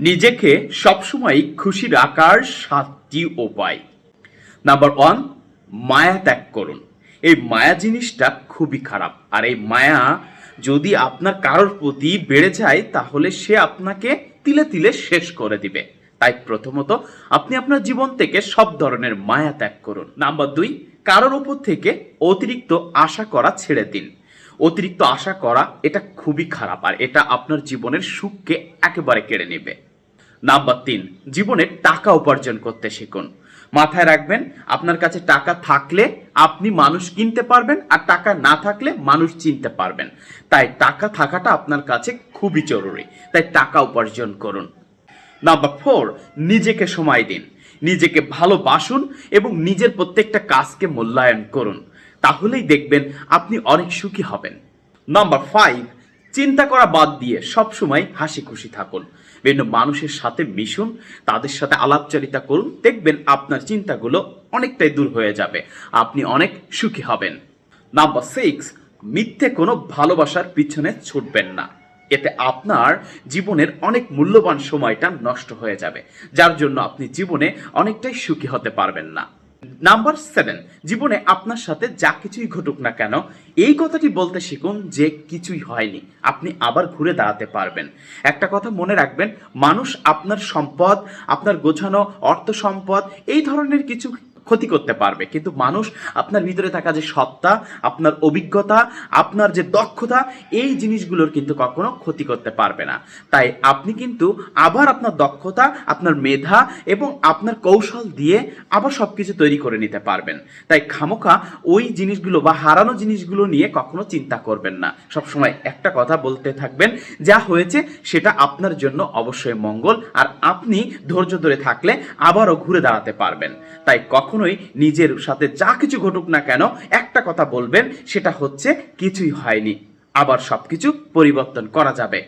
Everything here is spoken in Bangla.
নিজেকে সবসময় খুশি রাখার 7টি উপায়। নাম্বার 1, মায়া ত্যাগ করুন। এই মায়া জিনিসটা খুবই খারাপ। আর এই মায়া যদি আপনার কারোর প্রতি বেড়ে যায় তাহলে সে আপনাকে তিলে তিলে শেষ করে দিবে। তাই প্রথমত আপনি আপনার জীবন থেকে সব ধরনের মায়া ত্যাগ করুন। নাম্বার 2, কারোর উপর থেকে অতিরিক্ত আশা করা ছেড়ে দিন। অতিরিক্ত আশা করা এটা খুবই খারাপ, আর এটা আপনার জীবনের সুখকে একেবারে কেড়ে নেবে। নাম্বার 3, জীবনে টাকা উপার্জন করতে শিখুন। মাথায় রাখবেন, আপনার কাছে টাকা থাকলে আপনি মানুষ কিনতে পারবেন, আর টাকা না থাকলে মানুষ চিনতে পারবেন। তাই টাকা থাকাটা আপনার কাছে খুবই জরুরি। তাই টাকা উপার্জন করুন। নাম্বার 4, নিজেকে সময় দিন। নিজেকে ভালোবাসুন এবং নিজের প্রত্যেকটা কাজকে মূল্যায়ন করুন। তাহলেই দেখবেন আপনি অনেক সুখী হবেন। নাম্বার 5, চিন্তা করা বাদ দিয়ে সবসময় হাসি খুশি থাকুন। বিভিন্ন মানুষের সাথে মিশুন, তাদের সাথে আলাপচারিতা করুন, দেখবেন আপনার চিন্তাগুলো অনেকটাই দূর হয়ে যাবে, আপনি অনেক সুখী হবেন। নাম্বার 6, মিথ্যে কোনো ভালোবাসার পিছনে ছুটবেন না। এতে আপনার জীবনের অনেক মূল্যবান সময়টা নষ্ট হয়ে যাবে, যার জন্য আপনি জীবনে অনেকটাই সুখী হতে পারবেন না। নাম্বার 7, জীবনে আপনার সাথে যা কিছুই ঘটুক না কেন এই কথাটি বলতে শিখুন যে কিছুই হয়নি, আপনি আবার ঘুরে দাঁড়াতে পারবেন। একটা কথা মনে রাখবেন, মানুষ আপনার সম্পদ, আপনার গোছানো অর্থ সম্পদ এই ধরনের কিছু ক্ষতি করতে পারবে, কিন্তু মানুষ আপনার ভিতরে থাকা যে সত্তা, আপনার অভিজ্ঞতা, আপনার যে দক্ষতা, এই জিনিসগুলোর কিন্তু কখনো ক্ষতি করতে পারবে না। তাই আপনি কিন্তু আবার আপনার দক্ষতা, আপনার মেধা এবং আপনার কৌশল দিয়ে আবার সবকিছু তৈরি করে নিতে পারবেন। তাই খামোখা ওই জিনিসগুলো বা হারানো জিনিসগুলো নিয়ে কখনো চিন্তা করবেন না। সবসময় একটা কথা বলতে থাকবেন, যা হয়েছে সেটা আপনার জন্য অবশ্যই মঙ্গল, আর আপনি ধৈর্য ধরে থাকলে আবারও ঘুরে দাঁড়াতে পারবেন। তাই কখনোই নিজের সাথে যা কিছু ঘটুক না কেন একটা কথা বলবেন, সেটা হচ্ছে কিছুই হয়নি, আবার সবকিছু পরিবর্তন করা যাবে।